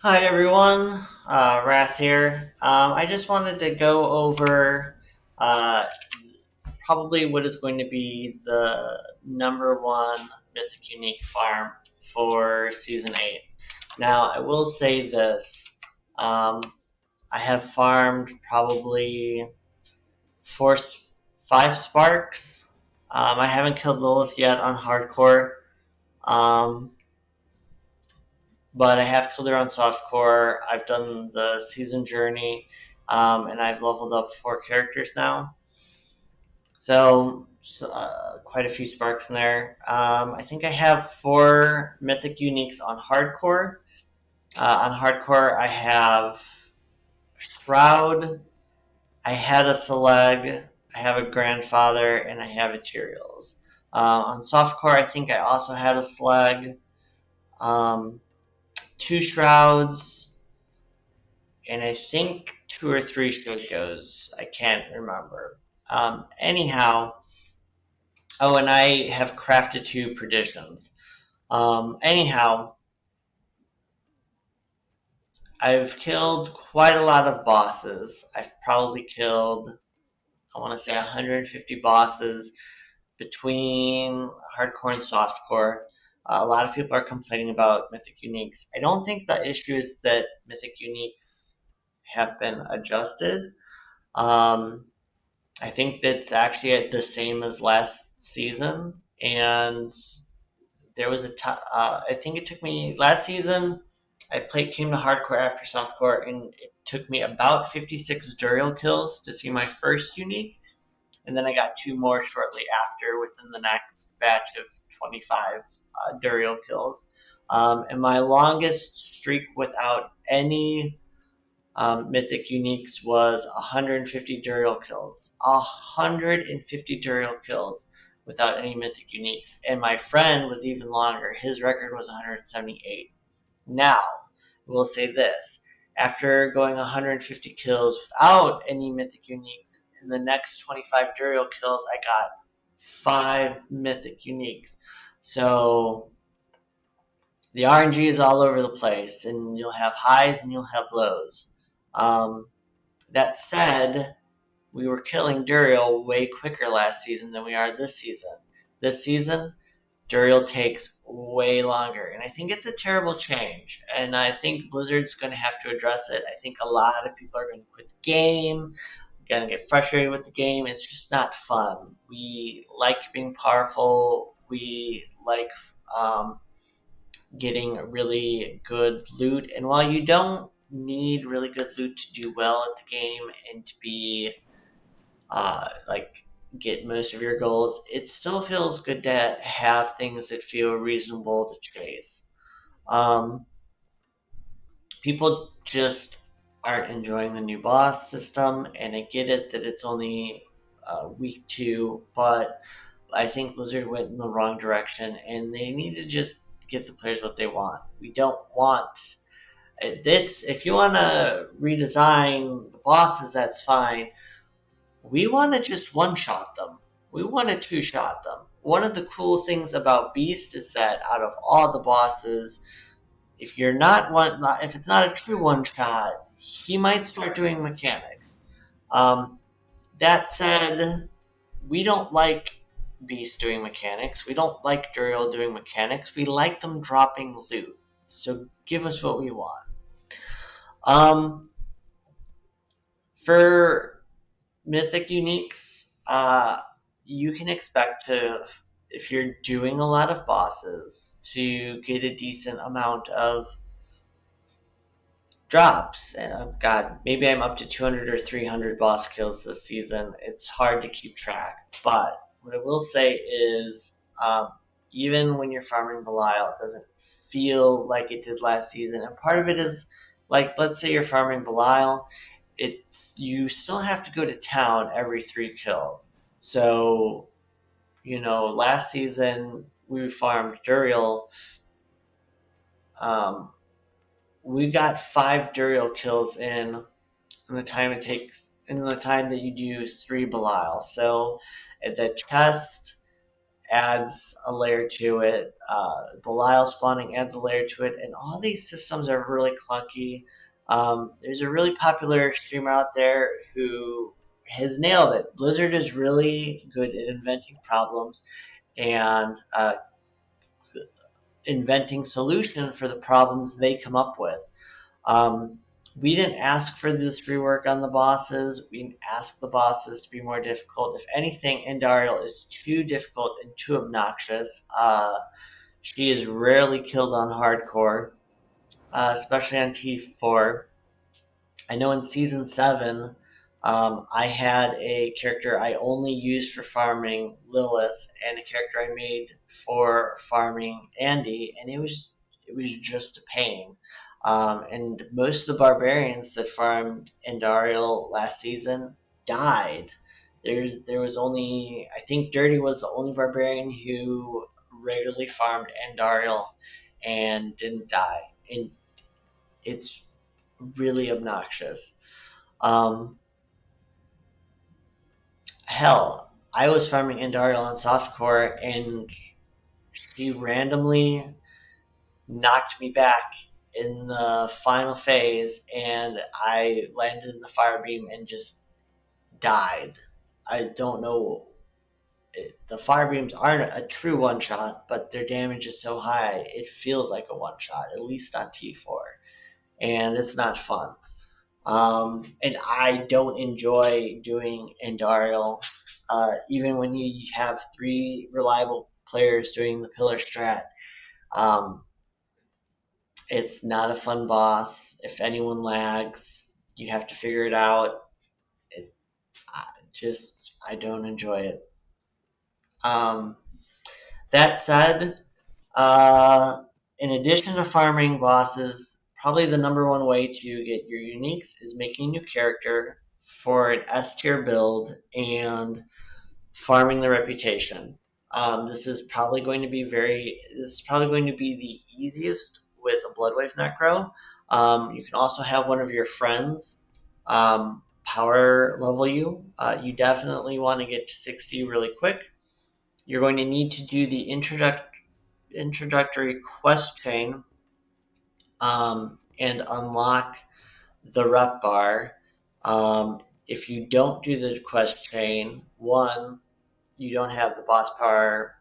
Hi everyone, Wrath here. I just wanted to go over uh, probably what is going to be the number one Mythic Unique farm for Season 8. Now, I will say this. Um, I have farmed probably four, five sparks. I haven't killed Lilith yet on hardcore. Um, but I have killed her on softcore. I've done the season journey, and I've leveled up four characters now. So, quite a few sparks in there. I think I have four mythic uniques on hardcore. On hardcore, I have Shroud, I had a Seleg, I have a Grandfather, and I have Ethereals. On softcore, I think I also had a Seleg, um, two Shrouds, and I think two or three still goes. I can't remember. Anyhow, oh, and I have crafted two perditions. Anyhow, I've killed quite a lot of bosses. I've probably killed, I want to say, 150 bosses between hardcore and softcore. A lot of people are complaining about Mythic Uniques. I don't think the issue is that Mythic Uniques have been adjusted. Um, I think that's actually at the same as last season, and there was I think it took me last season. I played came to hardcore after softcore, and it took me about 56 Duriel kills to see my first unique, and then I got two more shortly after within the next batch of 25 Duriel kills. And my longest streak without any Mythic Uniques was 150 Duriel kills. 150 Duriel kills without any Mythic Uniques. And my friend was even longer. His record was 178. Now, we'll say this. After going 150 kills without any Mythic Uniques, in the next 25 Duriel kills, I got 5 Mythic Uniques. So the RNG is all over the place, and you'll have highs and you'll have lows. Um, that said, we were killing Duriel way quicker last season than we are this season. This season, Duriel takes way longer, and I think it's a terrible change. And I think Blizzard's going to have to address it. I think a lot of people are going to quit the game, going to get frustrated with the game. It's just not fun. We like being powerful. We like getting really good loot. And while you don't need really good loot to do well at the game and to be like get most of your goals, it still feels good to have things that feel reasonable to chase. Um, People just aren't enjoying the new boss system, and I get it that it's only week two, but I think Blizzard went in the wrong direction, and they need to just give the players what they want. We don't want it's if you want to redesign the bosses, that's fine. We want to just one shot them. We want to two shot them. One of the cool things about Beast is that out of all the bosses, if you're not one, if it's not a true one shot, he might start doing mechanics. Um, that said, we don't like Beast doing mechanics. We don't like Duriel doing mechanics. We like them dropping loot. So give us what we want. Um, for Mythic Uniques, you can expect to, if you're doing a lot of bosses, to get a decent amount of drops. And God, maybe I'm up to 200 or 300 boss kills this season. It's hard to keep track. But what I will say is, even when you're farming Belial, it doesn't feel like it did last season. And part of it is, like, let's say you're farming Belial, you still have to go to town every 3 kills. So, last season we farmed Duriel. Um, we got 5 Duriel kills in the time it takes in the time that you do 3 Belial. So at the chest adds a layer to it. Belial spawning adds a layer to it, and all these systems are really clunky. There's a really popular streamer out there who has nailed it. Blizzard is really good at inventing problems and inventing solutions for the problems they come up with. Um, we didn't ask for this rework on the bosses. We didn't ask the bosses to be more difficult. If anything, Endariel is too difficult and too obnoxious. She is rarely killed on hardcore, especially on T4. I know in season 7, I had a character I only used for farming Lilith, and a character I made for farming Andy, and it was just a pain. And most of the barbarians that farmed Endariel last season died. There was only, I think Dirty was the only barbarian who regularly farmed Endariel and didn't die. And it's really obnoxious. Um, Hell, I was farming Endariel on softcore, and she randomly knocked me back in the final phase, and I landed in the fire beam and just died. I don't know. The fire beams aren't a true one shot, but their damage is so high it feels like a one shot, at least on T4, and it's not fun. And I don't enjoy doing Endariel, even when you have 3 reliable players doing the pillar strat. Um, it's not a fun boss. If anyone lags, you have to figure it out. It, I don't enjoy it. Um, that said, uh, in addition to farming bosses, probably the number one way to get your uniques is making a new character for an S tier build and farming the reputation. This is probably going to be the easiest with a Bloodwave Necro. You can also have one of your friends power level you. You definitely want to get to 60 really quick. You're going to need to do the introductory quest chain and unlock the rep bar. If you don't do the quest chain, one, you don't have the boss power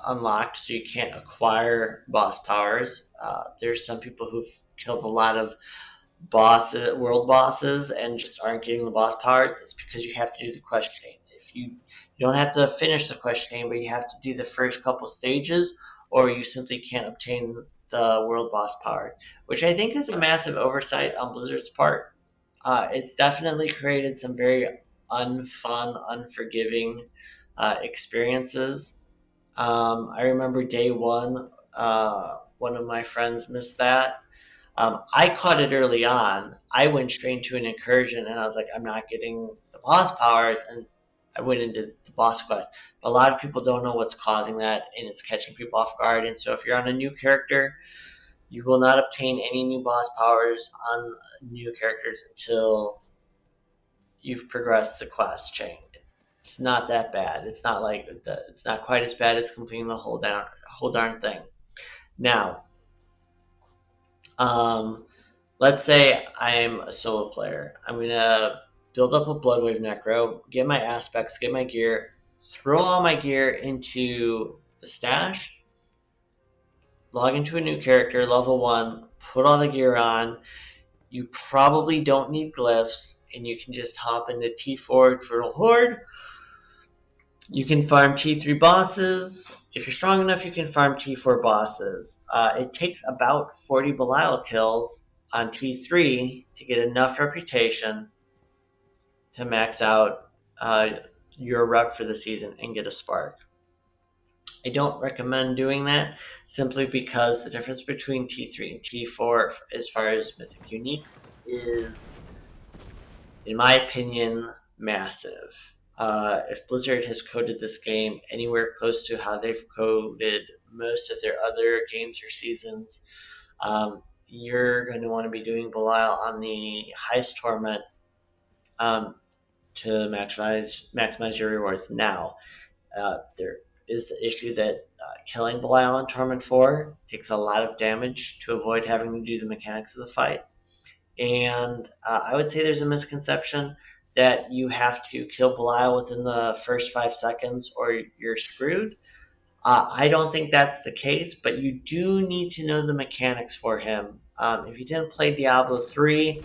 unlocked, so you can't acquire boss powers. There's some people who've killed a lot of world bosses, and just aren't getting the boss powers. It's because you have to do the quest chain. If you don't have to finish the quest chain, but you have to do the first couple stages, or you simply can't obtain the world boss power, which I think is a massive oversight on Blizzard's part. It's definitely created some very unfun, unforgiving experiences. I remember day one of my friends missed that. I caught it early on. I went straight into an incursion, and I was like, I'm not getting the boss powers, and I went into the boss quest. But a lot of people don't know what's causing that, and it's catching people off guard. And so if you're on a new character, you will not obtain any new boss powers on new characters until you've progressed the quest chain. It's not that bad. It's not quite as bad as completing the whole darn thing. Now, um, let's say I'm a solo player. I'm gonna build up a Bloodwave Necro, get my aspects, get my gear, throw all my gear into the stash, log into a new character, level 1, put all the gear on. You probably don't need glyphs, and you can just hop into T4 for a horde. You can farm T3 bosses. If you're strong enough, you can farm T4 bosses. It takes about 40 Belial kills on T3 to get enough reputation to max out your rep for the season and get a spark. I don't recommend doing that simply because the difference between T3 and T4 as far as Mythic Uniques is, in my opinion, massive. If Blizzard has coded this game anywhere close to how they've coded most of their other games or seasons, you're going to want to be doing Belial on the highest torment to maximize your rewards. Now, is the issue that killing Belial in Torment 4 takes a lot of damage to avoid having to do the mechanics of the fight. And I would say there's a misconception that you have to kill Belial within the first 5 seconds or you're screwed. I don't think that's the case, but you do need to know the mechanics for him. If you didn't play Diablo 3,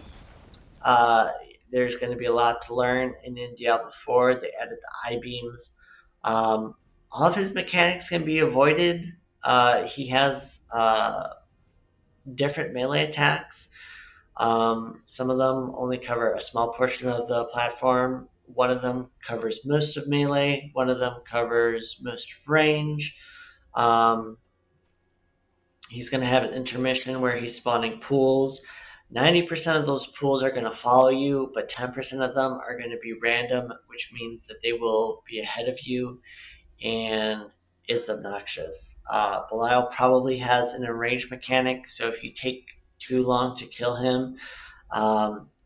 uh, there's going to be a lot to learn. And in Diablo 4, they added the I-beams. All of his mechanics can be avoided. He has different melee attacks. Some of them only cover a small portion of the platform. One of them covers most of melee. One of them covers most of range. Um, he's going to have an intermission where he's spawning pools. 90% of those pools are going to follow you, but 10% of them are going to be random, which means that they will be ahead of you, and it's obnoxious. Belial probably has an enraged mechanic, so if you take too long to kill him,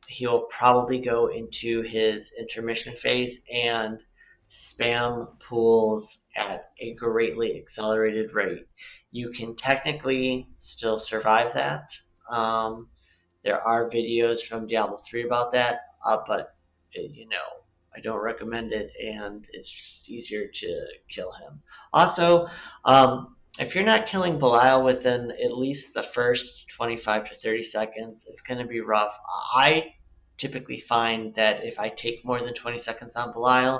he'll probably go into his intermission phase and spam pools at a greatly accelerated rate. You can technically still survive that. Um, there are videos from Diablo 3 about that, but I don't recommend it, and it's just easier to kill him. Also, if you're not killing Belial within at least the first 25 to 30 seconds, it's going to be rough. I typically find that if I take more than 20 seconds on Belial,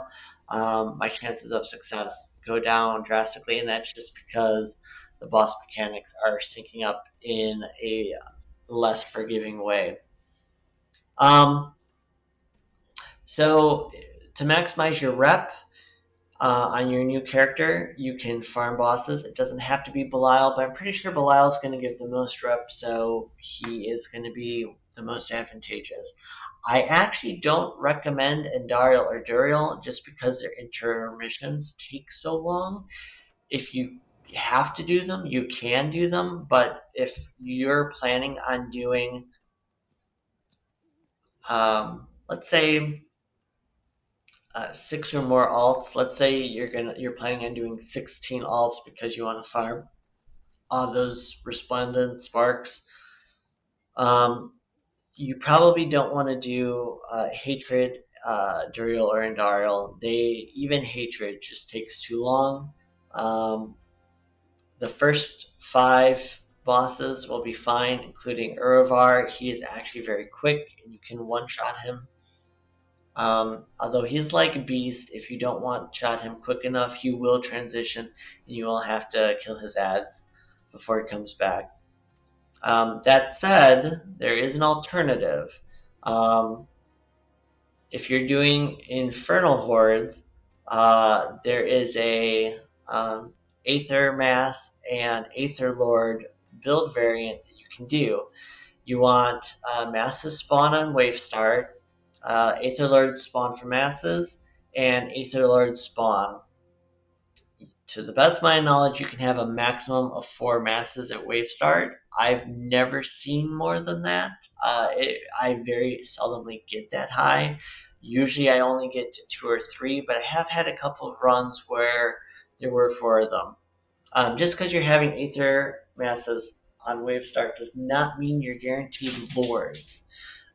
my chances of success go down drastically, and that's just because the boss mechanics are syncing up in a less forgiving way. Um, so to maximize your rep on your new character, you can farm bosses. It doesn't have to be Belial, but I'm pretty sure Belial is going to give the most rep, so he is going to be the most advantageous. I actually don't recommend Andariel or Duriel just because their intermissions take so long. If you have to do them, you can do them, but if you're planning on doing, let's say, 6 or more alts. Let's say you're planning on doing 16 alts because you want to farm all those Resplendant Sparks. Um, you probably don't want to do Hatred, Duriel, or Andariel. Even Hatred just takes too long. The first 5 bosses will be fine, including Uravar. He is actually very quick, and you can one-shot him. Although he's like a beast, if you don't want to shot him quick enough, you will transition and you will have to kill his ads before he comes back. That said, there is an alternative. Um, if you're doing Infernal Hordes, there is a Aether Mass and Aether Lord build variant that you can do. You want Masses spawn on Wave Start, Aether Lord spawn for Masses, and Aether Lord spawn. To the best of my knowledge, you can have a maximum of 4 Masses at Wave Start. I've never seen more than that. I very seldomly get that high. Usually I only get to 2 or 3, but I have had a couple of runs where there were 4 of them. Just because you're having Aether Masses on Wave Start does not mean you're guaranteed Lords.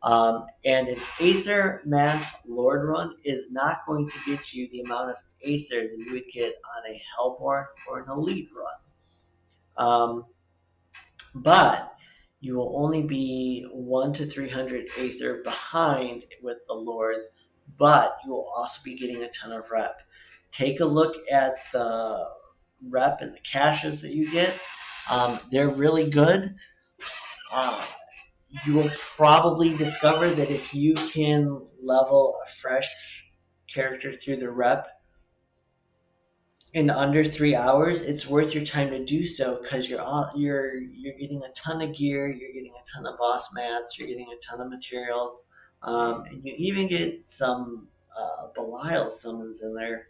And an Aether Mass Lord run is not going to get you the amount of Aether that you would get on a Hellborn or an Elite run. But you will only be 1 to 300 Aether behind with the Lords, but you will also be getting a ton of rep. Take a look at the rep and the caches that you get. They're really good. You will probably discover that if you can level a fresh character through the rep in under 3 hours, it's worth your time to do so because you're getting a ton of gear, you're getting a ton of boss mats, you're getting a ton of materials, and you even get some Belial summons in there.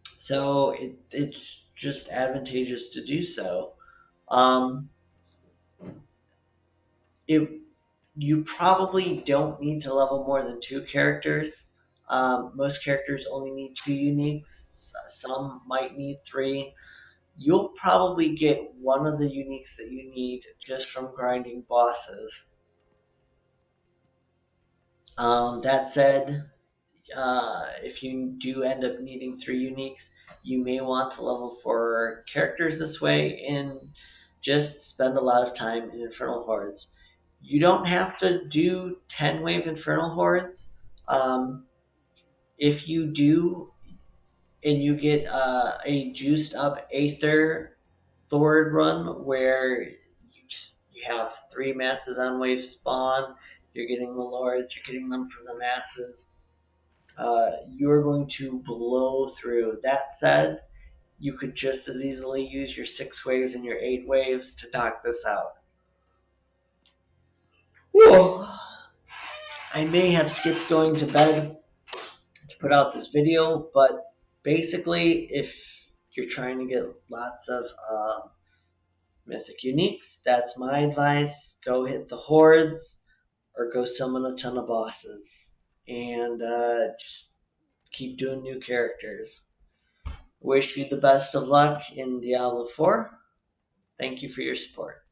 So it's just advantageous to do so. You probably don't need to level more than 2 characters. Most characters only need 2 uniques. Some might need 3. You'll probably get one of the uniques that you need just from grinding bosses. That said, if you do end up needing 3 uniques, you may want to level 4 characters this way and just spend a lot of time in Infernal Hordes. You don't have to do 10 wave Infernal Hordes. If you do, and you get a juiced up Aether Thord run where you have 3 masses on wave spawn, you're getting the lords, you're getting them from the masses. You're going to blow through. That said, you could just as easily use your 6 waves and your 8 waves to knock this out. Whoa. I may have skipped going to bed to put out this video, but basically, if you're trying to get lots of Mythic Uniques, that's my advice. Go hit the hordes or go summon a ton of bosses. And just keep doing new characters. Wish you the best of luck in Diablo 4. Thank you for your support.